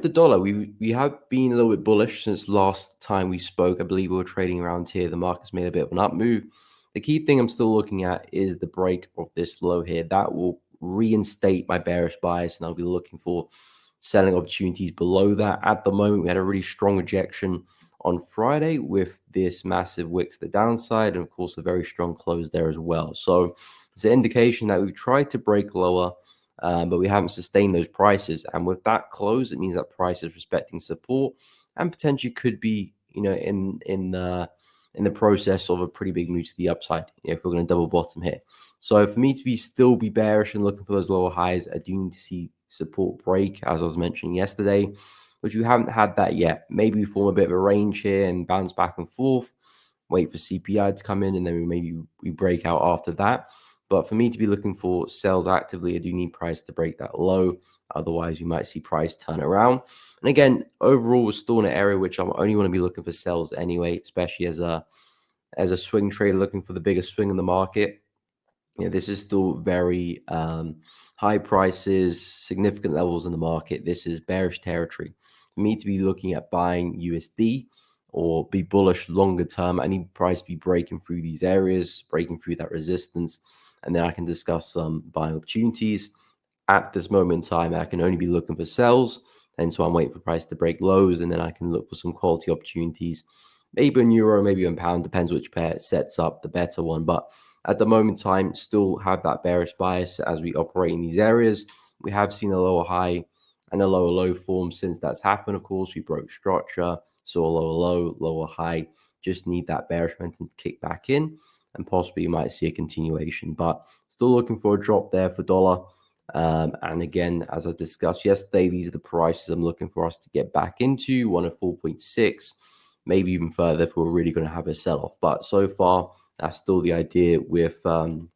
The dollar, we have been a little bit bullish since last time we spoke. I believe we were trading around here. The market's made a bit of an up move. The key thing I'm still looking at is the break of this low here. That will reinstate my bearish bias, and I'll be looking for selling opportunities below that. At the moment, we had a really strong rejection on Friday with this massive wick to the downside, and of course a very strong close there as well. So it's an indication that we've tried to break lower, but we haven't sustained those prices. And with that close, it means that price is respecting support and potentially could be, in the process of a pretty big move to the upside, if we're going to double bottom here. So for me to still be bearish and looking for those lower highs, I do need to see support break, as I was mentioning yesterday, which we haven't had that yet. Maybe we form a bit of a range here and bounce back and forth, wait for CPI to come in, and then we break out after that. But for me to be looking for sales actively, I do need price to break that low. Otherwise, you might see price turn around. And again, overall, we're still in an area which I only want to be looking for sales anyway, especially as a swing trader looking for the biggest swing in the market. This is still very high prices, significant levels in the market. This is bearish territory. For me to be looking at buying USD or be bullish longer term, I need price to be breaking through these areas, breaking through that resistance, and then I can discuss some buying opportunities. At this moment in time, I can only be looking for sells, and so I'm waiting for price to break lows, and then I can look for some quality opportunities, maybe in euro, maybe in pound, depends which pair it sets up the better one. But at the moment in time, still have that bearish bias as we operate in these areas. We have seen a lower high and a lower low form since that's happened. Of course, we broke structure, so a lower low, lower high. Just need that bearish momentum to kick back in, and possibly you might see a continuation. But still looking for a drop there for dollar. And again, as I discussed yesterday, these are the prices I'm looking for us to get back into, 104.6, maybe even further if we're really going to have a sell-off. But so far, that's still the idea with the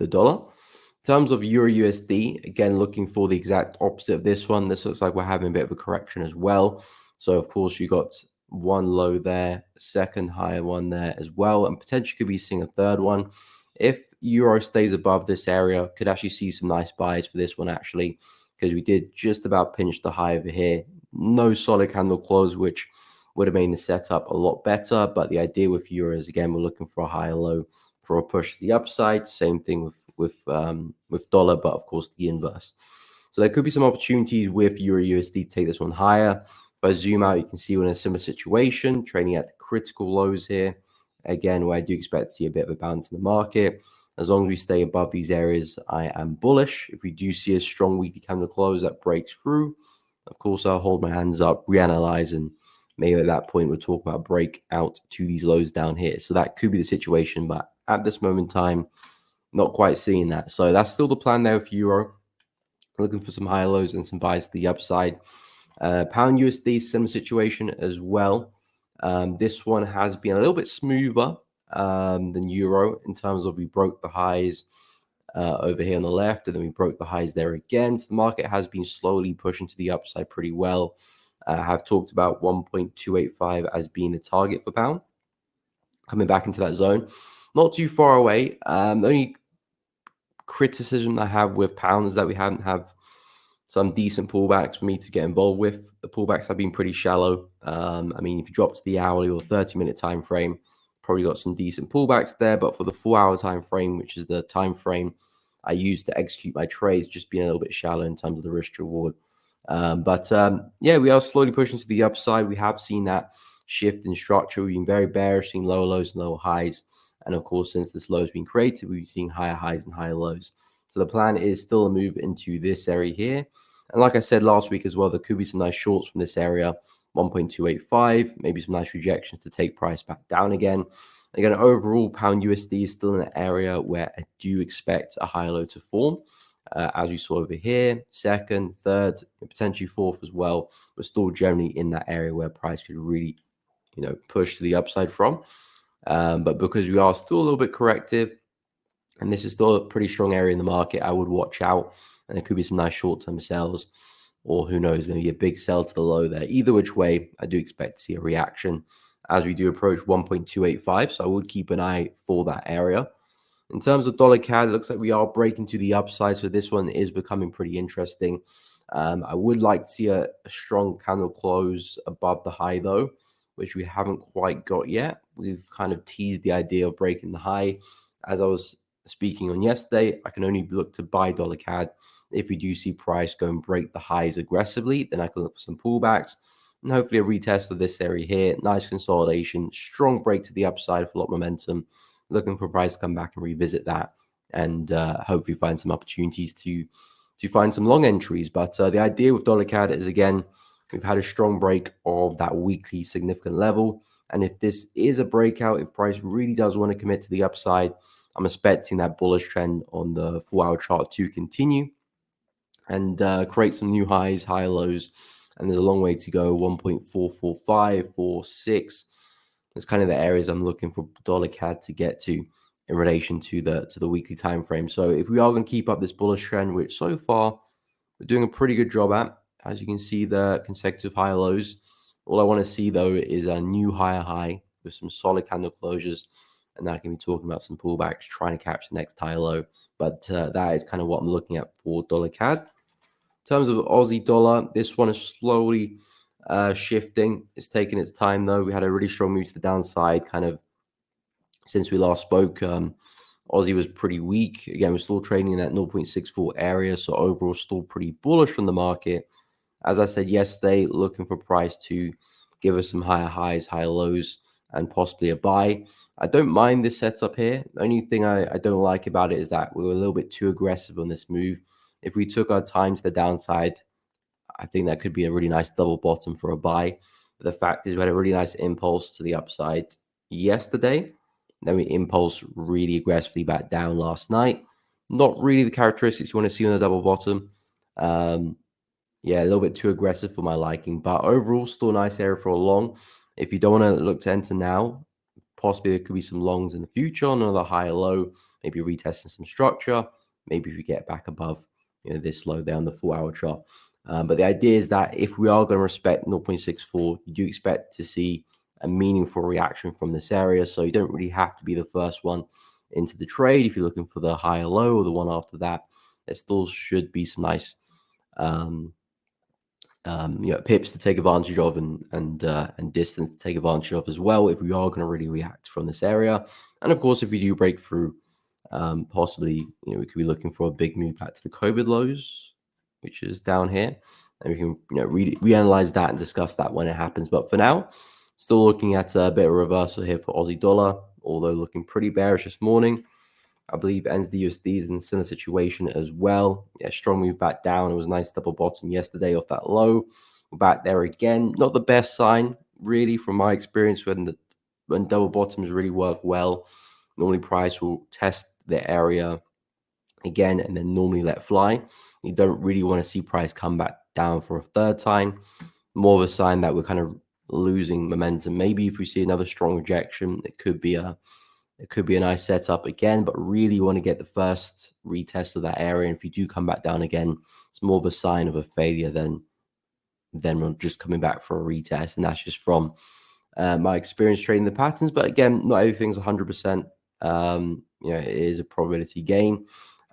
dollar. In terms of EURUSD, again, looking for the exact opposite of this one. This looks like we're having a bit of a correction as well. So, of course, you got one low there, second higher one there as well, and potentially could be seeing a third one. If euro stays above this area, could actually see some nice buys for this one, actually, because we did just about pinch the high over here. No solid candle close, which would have made the setup a lot better. But the idea with euro is, again, we're looking for a higher low for a push to the upside. Same thing with dollar, but of course the inverse. So there could be some opportunities with EURUSD to take this one higher. If I zoom out, you can see we're in a similar situation, trading at critical lows here. Again, where I do expect to see a bit of a bounce in the market. As long as we stay above these areas, I am bullish. If we do see a strong weekly candle close that breaks through, of course, I'll hold my hands up, reanalyze, and maybe at that point we'll talk about breakout to these lows down here. So that could be the situation, but at this moment in time, not quite seeing that. So that's still the plan there with euro. Looking for some higher lows and some buys to the upside. Pound USD, similar situation as well. This one has been a little bit smoother than euro in terms of we broke the highs over here on the left, and then we broke the highs there again. So the market has been slowly pushing to the upside pretty well. I have talked about 1.285 as being the target for pound, coming back into that zone. Not too far away. The only criticism I have with pound is that we haven't have some decent pullbacks for me to get involved with. The pullbacks have been pretty shallow. I mean, if you drop to the hourly or 30-minute time frame, probably got some decent pullbacks there. But for the 4-hour time frame, which is the time frame I use to execute my trades, just being a little bit shallow in terms of the risk reward. Yeah, we are slowly pushing to the upside. We have seen that shift in structure. We've been very bearish, seeing lower lows and lower highs. And of course, since this low has been created, we've been seeing higher highs and higher lows. So the plan is still a move into this area here. And like I said last week as well, there could be some nice shorts from this area, 1.285, maybe some nice rejections to take price back down again. Again, overall, pound USD is still in an area where I do expect a higher low to form. As we saw over here, second, third, potentially fourth as well. We're still generally in that area where price could really, push to the upside from. But because we are still a little bit corrective, and this is still a pretty strong area in the market, I would watch out. And there could be some nice short-term sells, or who knows, maybe a big sell to the low there. Either which way, I do expect to see a reaction as we do approach 1.285. So I would keep an eye for that area. In terms of dollar CAD, it looks like we are breaking to the upside. So this one is becoming pretty interesting. I would like to see a strong candle close above the high though, which we haven't quite got yet. We've kind of teased the idea of breaking the high. As I was speaking on yesterday, I can only look to buy dollar CAD if we do see price go and break the highs aggressively. Then I can look for some pullbacks and hopefully a retest of this area here. Nice consolidation, strong break to the upside for a lot of momentum. Looking for price to come back and revisit that, and hopefully find some opportunities to find some long entries. But the idea with dollar CAD is, again, we've had a strong break of that weekly significant level. And if this is a breakout, if price really does want to commit to the upside, I'm expecting that bullish trend on the 4-hour chart to continue and create some new highs, higher lows. And there's a long way to go, 1.445, 46. That's kind of the areas I'm looking for dollar CAD to get to in relation to the weekly time frame. So if we are going to keep up this bullish trend, which so far we're doing a pretty good job at, as you can see, the consecutive higher lows. All I want to see though is a new higher high with some solid candle closures, and that can be talking about some pullbacks, trying to catch the next higher low. But that is kind of what I'm looking at for dollar CAD. In terms of Aussie dollar, this one is slowly shifting. It's taking its time though. We had a really strong move to the downside kind of since we last spoke. Aussie was pretty weak. Again, we're still trading in that 0.64 area, so overall still pretty bullish from the market. As I said yesterday, looking for price to give us some higher highs, higher lows, and possibly a buy. I don't mind this setup here. The only thing I don't like about it is that we were a little bit too aggressive on this move. If we took our time to the downside, I think that could be a really nice double bottom for a buy. But the fact is we had a really nice impulse to the upside yesterday. Then we impulse really aggressively back down last night. Not really the characteristics you want to see on the double bottom. Yeah, a little bit too aggressive for my liking. But overall, still a nice area for a long. If you don't want to look to enter now, possibly there could be some longs in the future on another higher low, maybe retesting some structure. Maybe if we get back above this low there on the 4-hour chart. But the idea is that if we are going to respect 0.64, you do expect to see a meaningful reaction from this area. So you don't really have to be the first one into the trade. If you're looking for the higher low or the one after that, there still should be some nice pips to take advantage of and distance to take advantage of as well if we are going to really react from this area. And of course, if we do break through, possibly we could be looking for a big move back to the COVID lows, which is down here, and we can reanalyze that and discuss that when it happens. But for now, still looking at a bit of reversal here for Aussie dollar, although looking pretty bearish this morning. I believe USD is in a similar situation as well. Yeah, strong move back down. It was a nice double bottom yesterday off that low. We're back there again. Not the best sign, really, from my experience when double bottoms really work well. Normally, price will test the area again and then normally let fly. You don't really want to see price come back down for a third time. More of a sign that we're kind of losing momentum. Maybe if we see another strong rejection, it could be a nice setup again, but really want to get the first retest of that area. And if you do come back down again, it's more of a sign of a failure than we're just coming back for a retest. And that's just from my experience trading the patterns. But again, not everything's 100%. It is a probability game.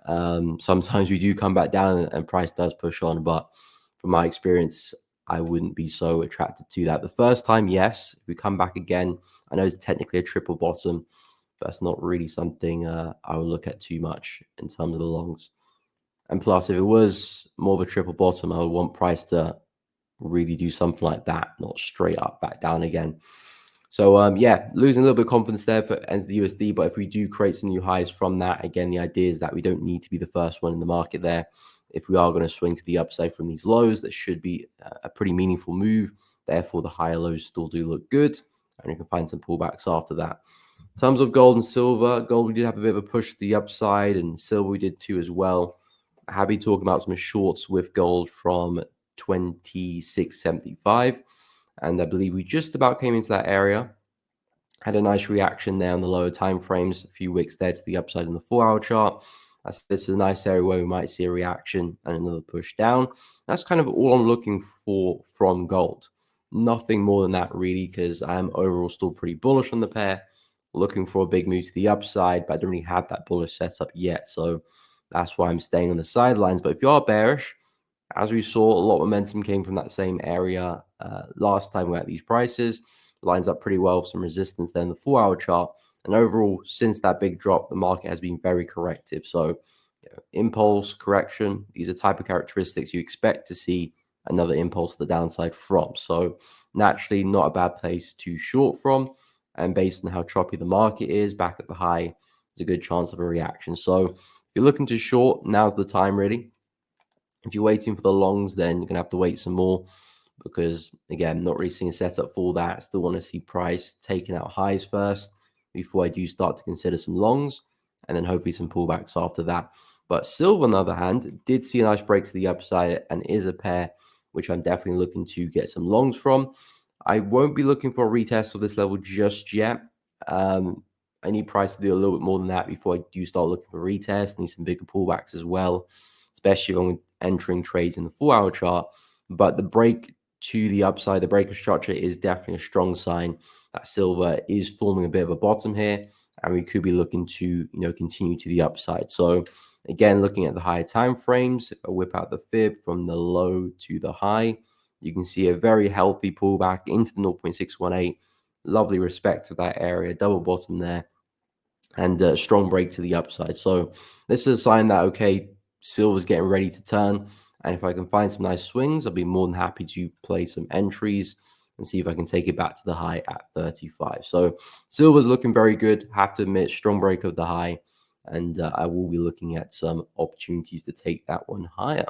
Sometimes we do come back down and price does push on, but from my experience, I wouldn't be so attracted to that. The first time, yes. If we come back again, I know it's technically a triple bottom. That's not really something I would look at too much in terms of the longs. And plus, if it was more of a triple bottom, I would want price to really do something like that, not straight up back down again. So, yeah, losing a little bit of confidence there for USD. But if we do create some new highs from that, again, the idea is that we don't need to be the first one in the market there. If we are going to swing to the upside from these lows, that should be a pretty meaningful move. Therefore, the higher lows still do look good. And you can find some pullbacks after that. In terms of gold and silver, gold, we did have a bit of a push to the upside, and silver we did too as well. Happy talking about some shorts with gold from 26.75, and I believe we just about came into that area. Had a nice reaction there on the lower time frames, a few wicks there to the upside in the 4-hour chart. This is a nice area where we might see a reaction and another push down. That's kind of all I'm looking for from gold. Nothing more than that really, because I am overall still pretty bullish on the pair. Looking for a big move to the upside, but I don't really have that bullish setup yet. So that's why I'm staying on the sidelines. But if you are bearish, As we saw, a lot of momentum came from that same area last time we were at these prices. Lines up pretty well with some resistance there in the 4-hour chart. And overall, since that big drop, the market has been very corrective. So impulse, correction, these are type of characteristics you expect to see another impulse to the downside from. So naturally, not a bad place to short from. And based on how choppy the market is back at the high, there's a good chance of a reaction. So if you're looking to short, now's the time really. If you're waiting for the longs, then you're going to have to wait some more because, again, not really seeing a setup for that. Still want to see price taking out highs first before I do start to consider some longs and then hopefully some pullbacks after that. But silver, on the other hand, did see a nice break to the upside and is a pair which I'm definitely looking to get some longs from. I won't be looking for a retest of this level just yet. I need price to do a little bit more than that before I do start looking for retest. Need some bigger pullbacks as well, especially when entering trades in the 4-hour chart. But the break to the upside, the break of structure is definitely a strong sign that silver is forming a bit of a bottom here, and we could be looking to continue to the upside. So again, looking at the higher time frames, if I whip out the fib from the low to the high, you can see a very healthy pullback into the 0.618. Lovely respect to that area, double bottom there, and a strong break to the upside. So this is a sign that, okay, silver's getting ready to turn. And if I can find some nice swings, I'll be more than happy to play some entries and see if I can take it back to the high at 35. So silver's looking very good. Have to admit, strong break of the high. And I will be looking at some opportunities to take that one higher.